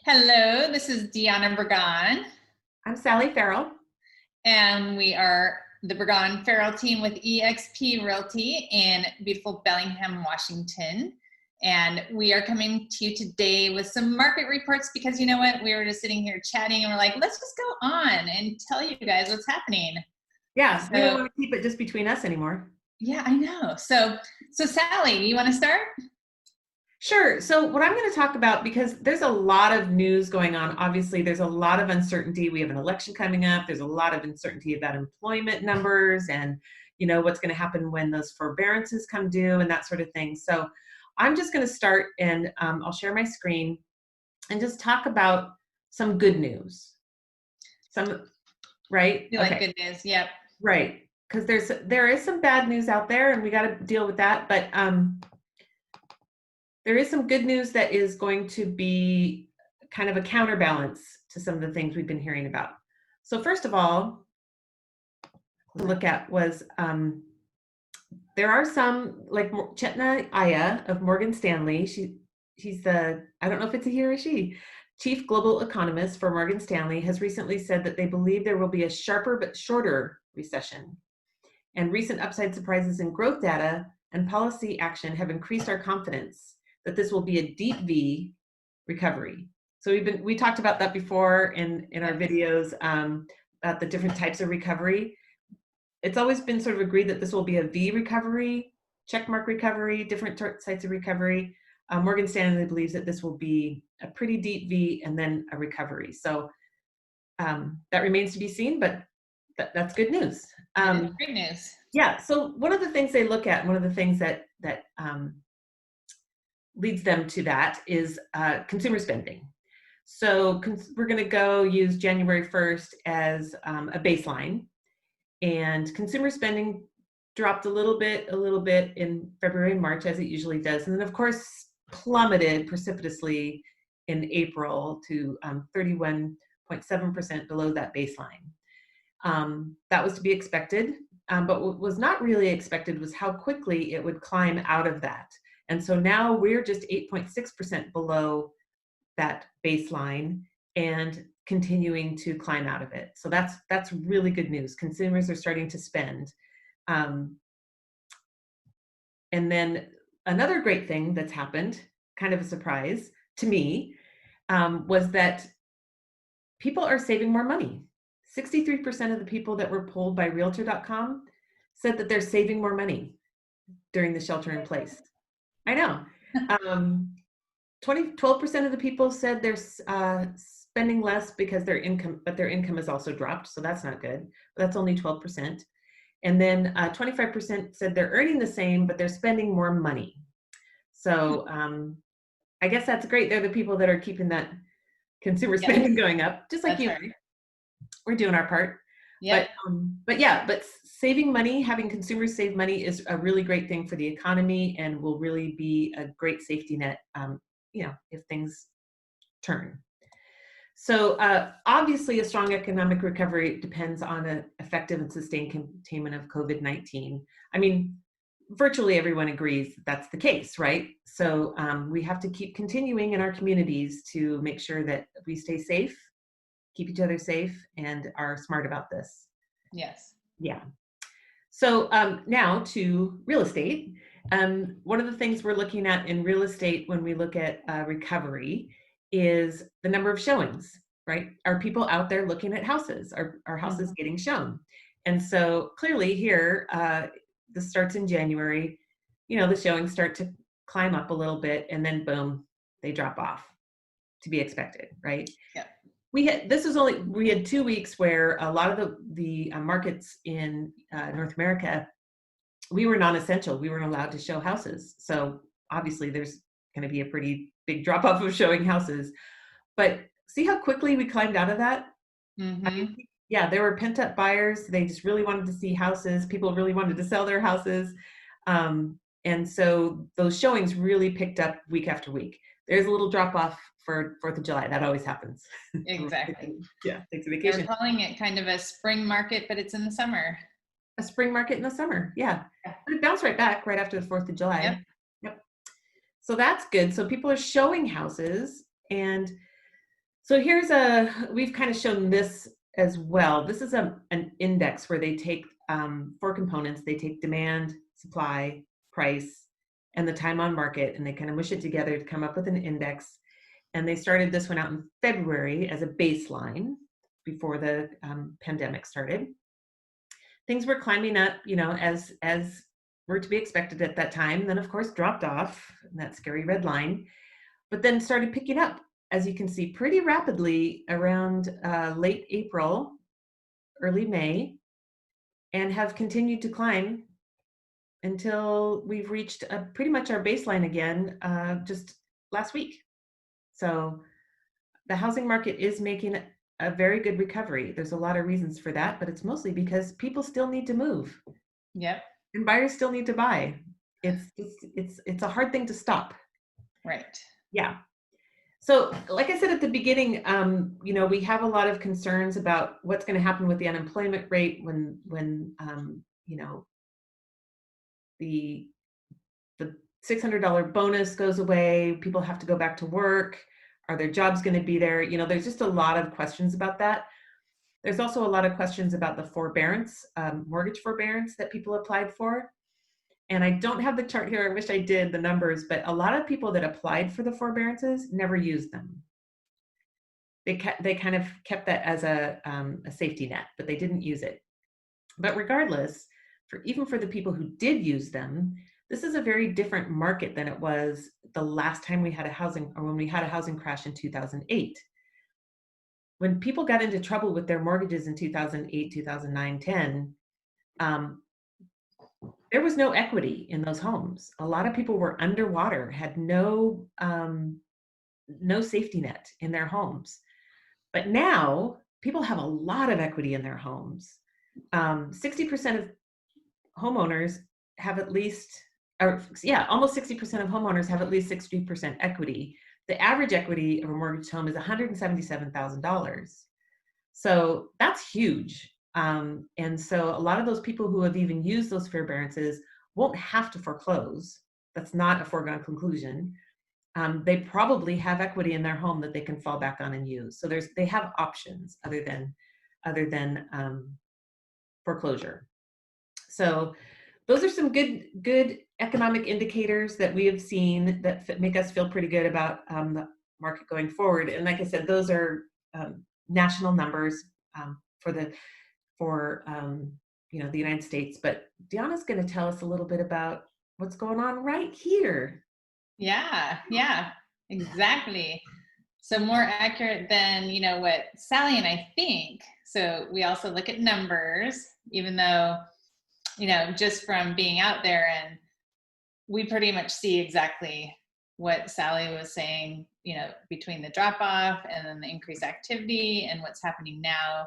Hello, this is Deanna Burgon, I'm Sally Farrell. and we are the Burgon Farrell team with eXp Realty in beautiful Bellingham, Washington. And we are coming to you today with some market reports because you know what? We were just sitting here chatting and we're like, let's just go on and tell you guys what's happening. Yeah, we don't So, want to keep it just between us anymore. yeah, I know. So Sally, you want to start? Sure. So what I'm going to talk about, because there's a lot of news going on. Obviously, there's a lot of uncertainty. We have an election coming up. There's a lot of uncertainty about employment numbers and, what's going to happen when those forbearances come due and that sort of thing. So I'm just going to start and I'll share my screen and just talk about some good news. Right? You like good news? Yep. Right. Because there is some bad news out there and we got to deal with that. But there is some good news that is going to be kind of a counterbalance to some of the things we've been hearing about. So first of all, to look at was there are some, like Chetna Aya of Morgan Stanley. She's the, I don't know if it's a he or a she, chief global economist for Morgan Stanley, has recently said that they believe there will be a sharper but shorter recession. And recent upside surprises in growth data and policy action have increased our confidence that this will be a deep V recovery. So we talked about that before in our videos about the different types of recovery. It's always been sort of agreed that this will be a V recovery, checkmark recovery, different types of recovery. Morgan Stanley believes that this will be a pretty deep V and then a recovery. So that remains to be seen, but that's good news. Great news. Yeah. So one of the things they look at, one of the things that leads them to that is consumer spending. So we're going to go use January 1st as a baseline, and consumer spending dropped a little bit in February and March, as it usually does, and then of course plummeted precipitously in April to 31.7% below that baseline. That was to be expected, but what was not really expected was how quickly it would climb out of that. And so now we're just 8.6% below that baseline and continuing to climb out of it. So that's really good news. Consumers are starting to spend. And then another great thing that's happened, kind of a surprise to me, was that people are saving more money. 63% of the people that were polled by Realtor.com said that they're saving more money during the shelter in place. I know. 12% of the people said they're spending less because their income has also dropped. So that's not good. But that's only 12%. And then 25% said they're earning the same, but they're spending more money. So I guess that's great. They're the people that are keeping that consumer spending going up, just like that's you. Right. We're doing our part. Yep. But saving money, having consumers save money is a really great thing for the economy and will really be a great safety net, if things turn. So obviously a strong economic recovery depends on an effective and sustained containment of COVID-19. I mean, virtually everyone agrees that's the case, right? So we have to keep continuing in our communities to make sure that we stay safe, keep each other safe, and are smart about this. Yes. Yeah. So now to real estate. One of the things we're looking at in real estate when we look at recovery is the number of showings, right? Are people out there looking at houses? Are houses getting shown? And so clearly here, this starts in January, the showings start to climb up a little bit and then boom, they drop off, to be expected, right? Yeah. We had 2 weeks where a lot of the markets in North America, we were non-essential. We weren't allowed to show houses. So obviously there's going to be a pretty big drop off of showing houses. But see how quickly we climbed out of that? Mm-hmm. I mean, yeah, there were pent up buyers. They just really wanted to see houses. People really wanted to sell their houses. And so those showings really picked up week after week. There's a little drop off for 4th of July. That always happens. Exactly. Yeah, takes a vacation. They're calling it kind of a spring market, but it's in the summer. A spring market in the summer, yeah. But it bounced right back right after the 4th of July. Yep. So that's good. So people are showing houses, and So we've kind of shown this as well. This is an index where they take 4 components. They take demand, supply, price, and the time on market, and they kind of mush it together to come up with an index. And they started this one out in February as a baseline before the pandemic started. Things were climbing up, as were to be expected at that time. Then, of course, dropped off, that scary red line, but then started picking up, as you can see, pretty rapidly around late April, early May, and have continued to climb until we've reached pretty much our baseline again just last week. So the housing market is making a very good recovery. There's a lot of reasons for that, but it's mostly because people still need to move. Yep. And buyers still need to buy. It's a hard thing to stop. Right. Yeah. So like I said at the beginning, we have a lot of concerns about what's going to happen with the unemployment rate when the $600 bonus goes away, people have to go back to work. Are their jobs going to be there? There's just a lot of questions about that. There's also a lot of questions about the forbearance, mortgage forbearance that people applied for. And I don't have the chart here. I wish I did, the numbers, but a lot of people that applied for the forbearances never used them. They kind of kept that as a safety net, but they didn't use it. But regardless, even for the people who did use them, this is a very different market than it was the last time we had when we had a housing crash in 2008. When people got into trouble with their mortgages in 2008, 2009, 10, there was no equity in those homes. A lot of people were underwater, had no safety net in their homes. But now people have a lot of equity in their homes. 60% of homeowners have almost 60% of homeowners have at least 60% equity. The average equity of a mortgage home is $177,000. So that's huge. And so a lot of those people who have even used those forbearances won't have to foreclose. That's not a foregone conclusion. They probably have equity in their home that they can fall back on and use. So they have options other than foreclosure. So those are some good economic indicators that we have seen that make us feel pretty good about the market going forward. And like I said, those are national numbers for the United States. But Deanna's going to tell us a little bit about what's going on right here. Yeah, exactly. So more accurate than, what Sally and I think. So we also look at numbers, even though, just from being out there, and we pretty much see exactly what Sally was saying, between the drop off and then the increased activity and what's happening now,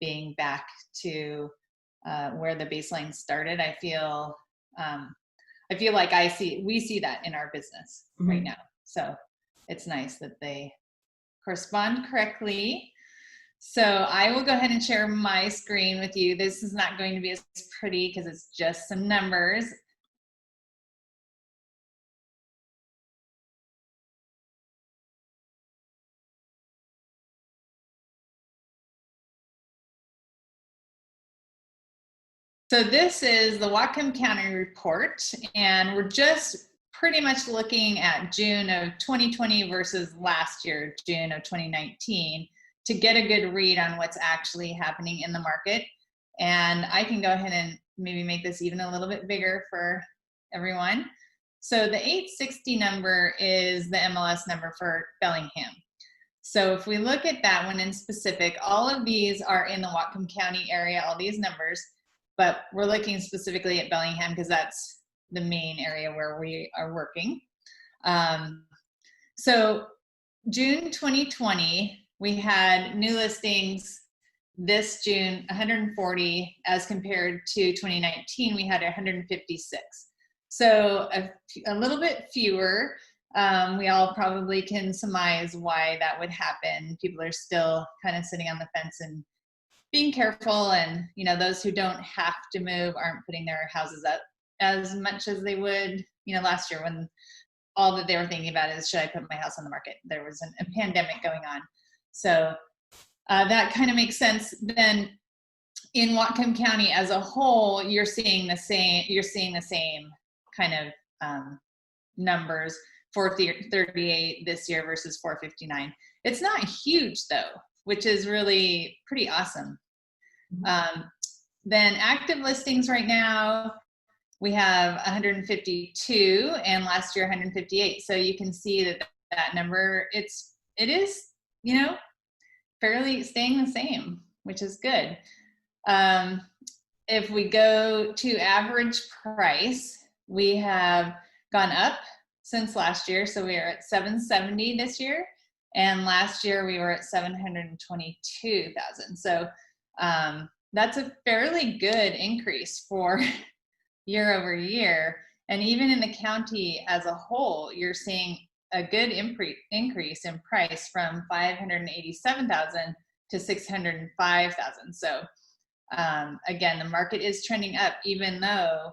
being back to where the baseline started. I feel like we see that in our business right now. So it's nice that they correspond correctly. So I will go ahead and share my screen with you. This is not going to be as pretty because it's just some numbers. So this is the Whatcom County report, and we're just pretty much looking at June of 2020 versus last year, June of 2019, to get a good read on what's actually happening in the market. And I can go ahead and maybe make this even a little bit bigger for everyone. So the 860 number is the MLS number for Bellingham. So if we look at that one in specific, all of these are in the Whatcom County area, all these numbers, but we're looking specifically at Bellingham because that's the main area where we are working. So June 2020, we had new listings this June, 140, as compared to 2019, we had 156. So a little bit fewer. We all probably can surmise why that would happen. People are still kind of sitting on the fence and being careful, and those who don't have to move aren't putting their houses up as much as they would last year, when all that they were thinking about is, should I put my house on the market? There was a pandemic going on. So that kind of makes sense. Then in Whatcom County as a whole, you're seeing the same kind of numbers, 438 this year versus 459. It's not huge though, which is really pretty awesome. Then active listings right now, we have 152 and last year 158. So you can see that number, it is, fairly staying the same, which is good. If we go to average price, we have gone up since last year. So we are at 770 this year. And last year we were at 722,000. So that's a fairly good increase for year over year. And even in the county as a whole, you're seeing a good increase in price from 587,000 to 605,000. So again, the market is trending up, even though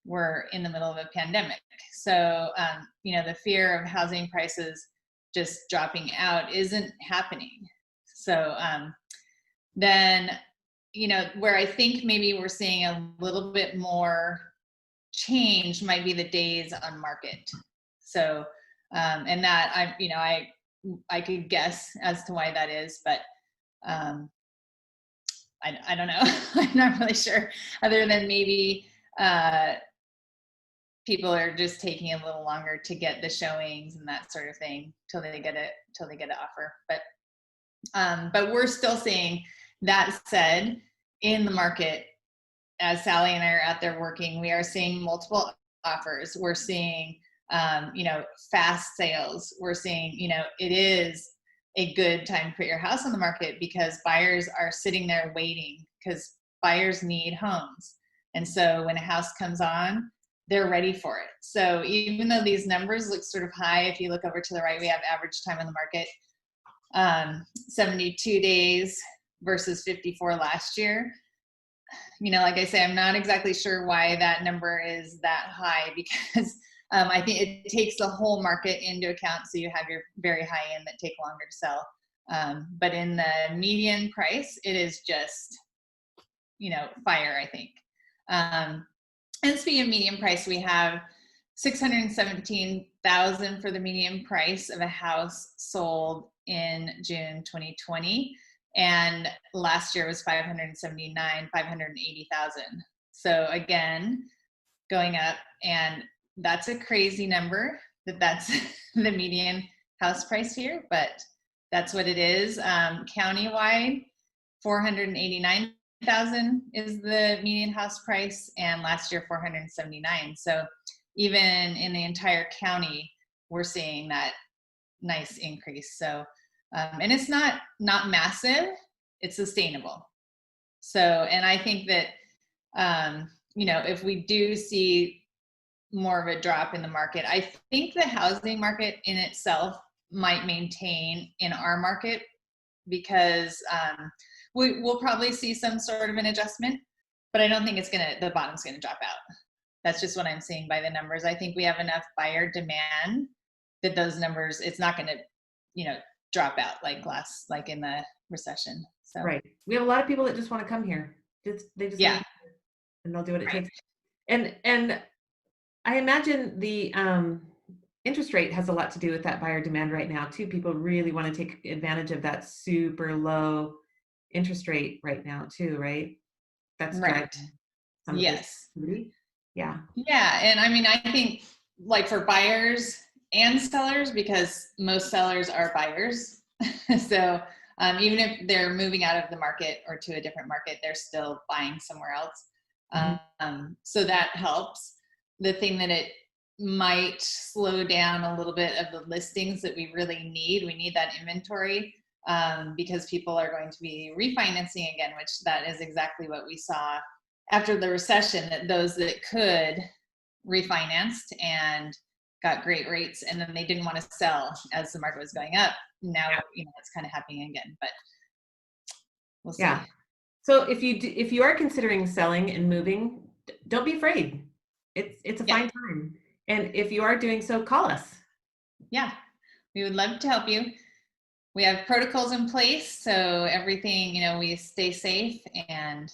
we're in the middle of a pandemic. So, the fear of housing prices just dropping out isn't happening. So then, where I think maybe we're seeing a little bit more change might be the days on market. So, and that I could guess as to why that is, but I don't know. I'm not really sure, other than maybe people are just taking a little longer to get the showings and that sort of thing till they get an offer. But we're still seeing. That said, in the market, as Sally and I are out there working, we are seeing multiple offers. We're seeing fast sales. We're seeing it is a good time to put your house on the market because buyers are sitting there waiting because buyers need homes. And so when a house comes on, they're ready for it. So even though these numbers look sort of high, if you look over to the right, we have average time on the market, 72 days versus 54 last year. Like I say, I'm not exactly sure why that number is that high because I think it takes the whole market into account. So you have your very high end that take longer to sell. But in the median price, it is just, fire, I think. And speaking of median price, we have 617,000 for the median price of a house sold in June 2020. And last year was 580,000. So again, going up, and that's a crazy number that's the median house price here, but that's what it is. Countywide, 489,000 is the median house price, and last year 479. So even in the entire county, we're seeing that nice increase. So, and it's not massive, it's sustainable. So, and I think that, if we do see more of a drop in the market, I think the housing market in itself might maintain in our market because we'll probably see some sort of an adjustment, but I don't think the bottom's gonna drop out. That's just what I'm seeing by the numbers. I think we have enough buyer demand that those numbers, it's not gonna, drop out like in the recession. So right. We have a lot of people that just want to come here. They just yeah, and they'll do what it takes. And I imagine the interest rate has a lot to do with that buyer demand right now too. People really want to take advantage of that super low interest rate right now too, right? That's right. Yes. Yeah. Yeah, and I mean, I think like for buyers and sellers, because most sellers are buyers. So even if they're moving out of the market or to a different market, they're still buying somewhere else. So that helps. The thing that it might slow down a little bit of the listings that we really need. We need that inventory because people are going to be refinancing again, which that is exactly what we saw after the recession, that those that could refinanced and got great rates, and then they didn't want to sell as the market was going up. Now, it's kind of happening again, but we'll see. Yeah. So if you are considering selling and moving, don't be afraid. It's a fine time. And if you are doing so, call us. Yeah, we would love to help you. we have protocols in place, so everything, we stay safe, and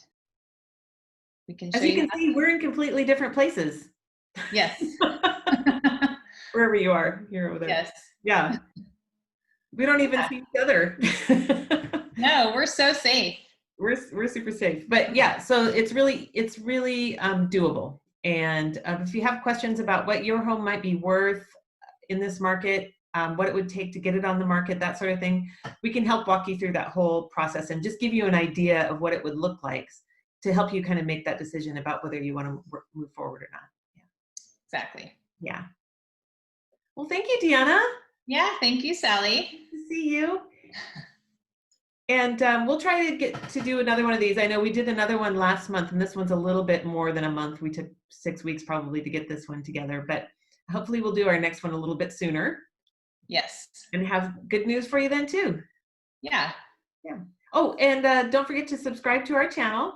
we can show As you you. can see, we're in completely different places. Yes. Wherever you are, you're over there. Yes. Yeah. We don't even see each other. No, we're so safe. We're super safe. But yeah, so it's really doable. And if you have questions about what your home might be worth in this market, what it would take to get it on the market, that sort of thing, we can help walk you through that whole process and just give you an idea of what it would look like to help you kind of make that decision about whether you want to move forward or not. Yeah. Exactly. Yeah. Well, thank you, Deanna. Yeah, thank you, Sally. Good to see you. And we'll try to get to do another one of these. I know we did another one last month, and this one's a little bit more than a month. We took 6 weeks probably to get this one together, but hopefully we'll do our next one a little bit sooner. Yes. And have good news for you then too. Yeah. Yeah. Oh, and don't forget to subscribe to our channel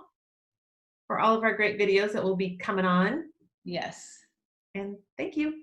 for all of our great videos that will be coming on. Yes. And thank you.